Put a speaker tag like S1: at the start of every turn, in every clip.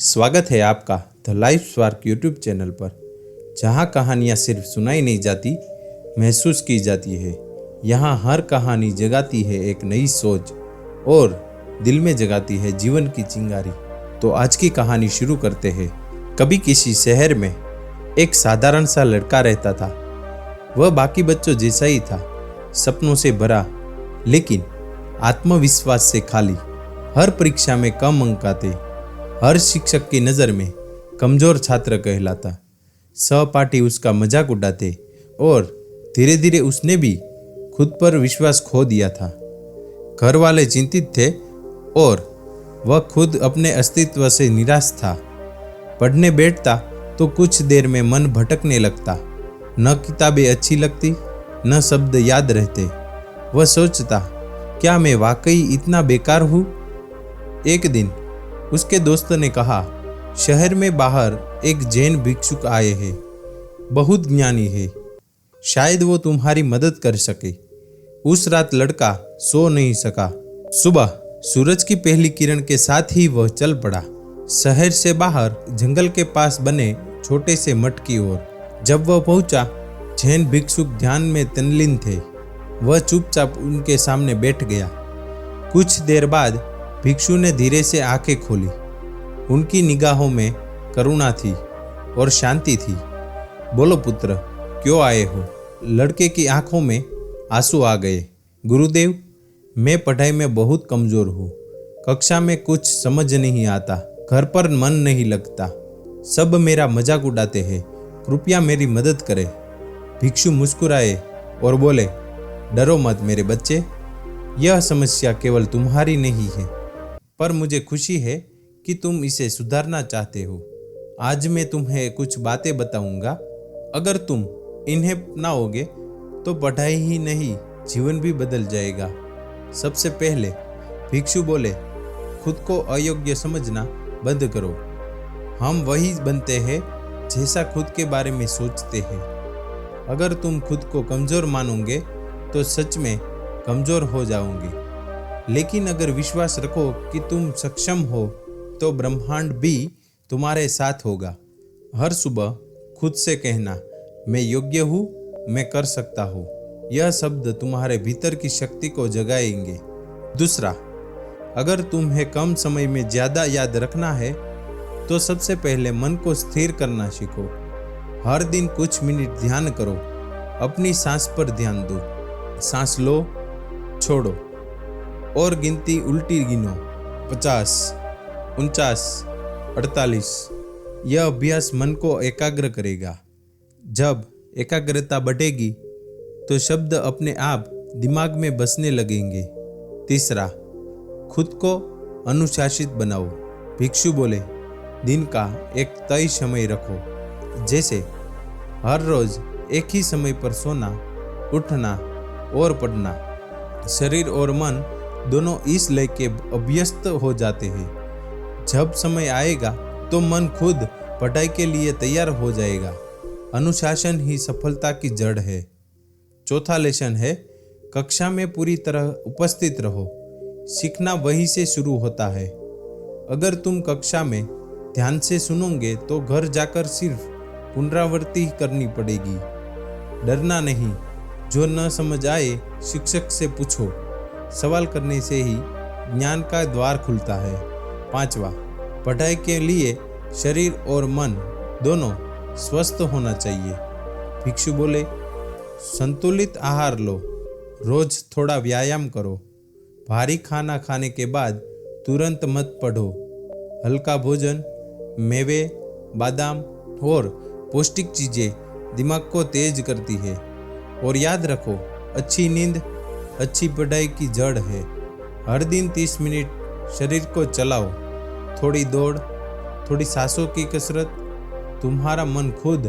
S1: स्वागत है आपका the life spark YouTube channel पर, जहां कहानियां सिर्फ सुनाई नहीं जाती, महसूस की जाती है। यहां हर कहानी जगाती है एक नई सोच और दिल में जगाती है जीवन की चिंगारी। तो आज की कहानी शुरू करते हैं। कभी किसी शहर में एक साधारण सा लड़का रहता था। वह बाकी बच्चों जैसा ही था, सपनों से भरा लेकिन आत्मविश्वास से खाली। हर परीक्षा में कम अंक आते, हर शिक्षक की नज़र में कमज़ोर छात्र कहलाता। सहपाठी उसका मजाक उड़ाते और धीरे धीरे उसने भी खुद पर विश्वास खो दिया था। घर वाले चिंतित थे और वह खुद अपने अस्तित्व से निराश था। पढ़ने बैठता तो कुछ देर में मन भटकने लगता। न किताबें अच्छी लगती, न शब्द याद रहते। वह सोचता, क्या मैं वाकई इतना बेकार हूँ? एक दिन उसके दोस्त ने कहा, शहर में बाहर एक जैन भिक्षुक आए हैं, बहुत ज्ञानी है, शायद वो तुम्हारी मदद कर सके। उस रात लड़का सो नहीं सका। सुबह सूरज की पहली किरण के साथ ही वह चल पड़ा, शहर से बाहर जंगल के पास बने छोटे से मठ की ओर। जब वह पहुंचा, जैन भिक्षुक ध्यान में तल्लीन थे। वह चुपचाप उनके सामने बैठ गया। कुछ देर बाद भिक्षु ने धीरे से आंखें खोली। उनकी निगाहों में करुणा थी और शांति थी। बोलो पुत्र, क्यों आए हो? लड़के की आंखों में आंसू आ गए। गुरुदेव, मैं पढ़ाई में बहुत कमजोर हूँ। कक्षा में कुछ समझ नहीं आता, घर पर मन नहीं लगता, सब मेरा मजाक उड़ाते हैं, कृपया मेरी मदद करें। भिक्षु मुस्कुराए और बोले, डरो मत मेरे बच्चे, यह समस्या केवल तुम्हारी नहीं है, पर मुझे खुशी है कि तुम इसे सुधारना चाहते हो। आज मैं तुम्हें कुछ बातें बताऊंगा। अगर तुम इन्हें अपनाओगे तो पढ़ाई ही नहीं, जीवन भी बदल जाएगा। सबसे पहले भिक्षु बोले, खुद को अयोग्य समझना बंद करो। हम वही बनते हैं जैसा खुद के बारे में सोचते हैं। अगर तुम खुद को कमज़ोर मानोगे तो सच में कमज़ोर हो जाओगे। लेकिन अगर विश्वास रखो कि तुम सक्षम हो तो ब्रह्मांड भी तुम्हारे साथ होगा। हर सुबह खुद से कहना, मैं योग्य हूँ, मैं कर सकता हूँ। यह शब्द तुम्हारे भीतर की शक्ति को जगाएंगे। दूसरा, अगर तुम्हें कम समय में ज़्यादा याद रखना है तो सबसे पहले मन को स्थिर करना सीखो। हर दिन कुछ मिनट ध्यान करो। अपनी सांस पर ध्यान दो। सांस लो, छोड़ो और गिनती उल्टी गिनो। 50, 49, 48। यह अभ्यास मन को एकाग्र करेगा। जब एकाग्रता बढ़ेगी तो शब्द अपने आप दिमाग में बसने लगेंगे। तीसरा, खुद को अनुशासित बनाओ। भिक्षु बोले, दिन का एक तय समय रखो, जैसे हर रोज एक ही समय पर सोना, उठना और पढ़ना। शरीर और मन दोनों इस लय के अभ्यस्त हो जाते हैं। जब समय आएगा तो मन खुद पढ़ाई के लिए तैयार हो जाएगा। अनुशासन ही सफलता की जड़ है। चौथा लेसन है, कक्षा में पूरी तरह उपस्थित रहो। सीखना वहीं से शुरू होता है। अगर तुम कक्षा में ध्यान से सुनोगे तो घर जाकर सिर्फ पुनरावृत्ति करनी पड़ेगी। डरना नहीं, जो न समझ आए शिक्षक से पूछो। सवाल करने से ही ज्ञान का द्वार खुलता है। पांचवा, पढ़ाई के लिए शरीर और मन दोनों स्वस्थ होना चाहिए। भिक्षु बोले, संतुलित आहार लो, रोज थोड़ा व्यायाम करो। भारी खाना खाने के बाद तुरंत मत पढ़ो। हल्का भोजन, मेवे, बादाम और पौष्टिक चीज़ें दिमाग को तेज करती है। और याद रखो, अच्छी नींद अच्छी पढ़ाई की जड़ है। हर दिन 30 मिनट शरीर को चलाओ, थोड़ी दौड़, थोड़ी सांसों की कसरत। तुम्हारा मन खुद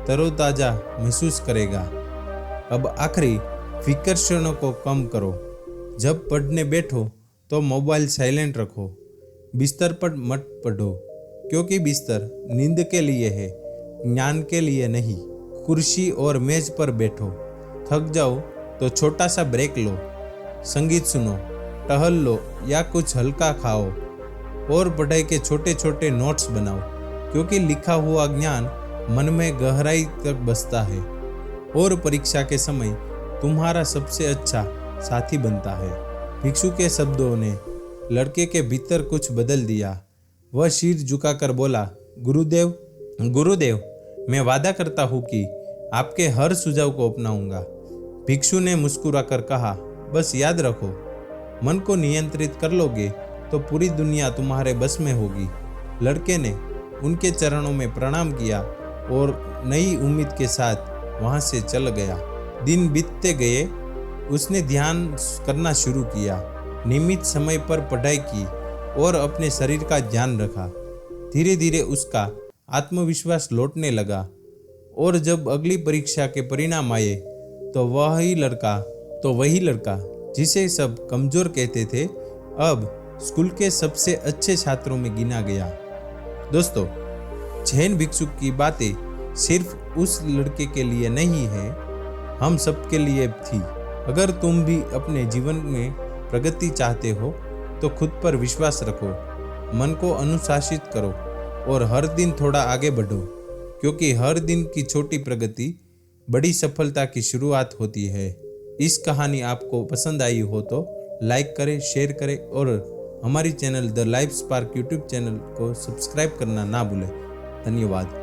S1: तरोताजा महसूस करेगा। अब आखिरी फिक्र क्षणों को कम करो। जब पढ़ने बैठो तो मोबाइल साइलेंट रखो। बिस्तर पर मत पढ़ो, क्योंकि बिस्तर नींद के लिए है, ज्ञान के लिए नहीं। कुर्सी और मेज पर बैठो। थक जाओ तो छोटा सा ब्रेक लो, संगीत सुनो, टहल लो या कुछ हल्का खाओ। और पढ़ाई के छोटे छोटे नोट्स बनाओ, क्योंकि लिखा हुआ ज्ञान मन में गहराई तक बसता है और परीक्षा के समय तुम्हारा सबसे अच्छा साथी बनता है। भिक्षु के शब्दों ने लड़के के भीतर कुछ बदल दिया। वह सिर झुकाकर बोला, गुरुदेव, गुरुदेव, मैं वादा करता हूँ कि आपके हर सुझाव को अपनाऊंगा। भिक्षु ने मुस्कुराकर कहा, बस याद रखो, मन को नियंत्रित कर लोगे तो पूरी दुनिया तुम्हारे बस में होगी। लड़के ने उनके चरणों में प्रणाम किया और नई उम्मीद के साथ वहां से चल गया। दिन बीतते गए, उसने ध्यान करना शुरू किया, नियमित समय पर पढ़ाई की और अपने शरीर का ध्यान रखा। धीरे धीरे उसका आत्मविश्वास लौटने लगा और जब अगली परीक्षा के परिणाम आए तो वही लड़का जिसे सब कमजोर कहते थे, अब स्कूल के सबसे अच्छे छात्रों में गिना गया। दोस्तों, जैन भिक्षु की बातें सिर्फ उस लड़के के लिए नहीं है, हम सबके लिए थी। अगर तुम भी अपने जीवन में प्रगति चाहते हो तो खुद पर विश्वास रखो, मन को अनुशासित करो और हर दिन थोड़ा आगे बढ़ो, क्योंकि हर दिन की छोटी प्रगति बड़ी सफलता की शुरुआत होती है। इस कहानी आपको पसंद आई हो तो लाइक करें, शेयर करें और हमारी channel the life spark YouTube channel को सब्सक्राइब करना ना भूलें। धन्यवाद।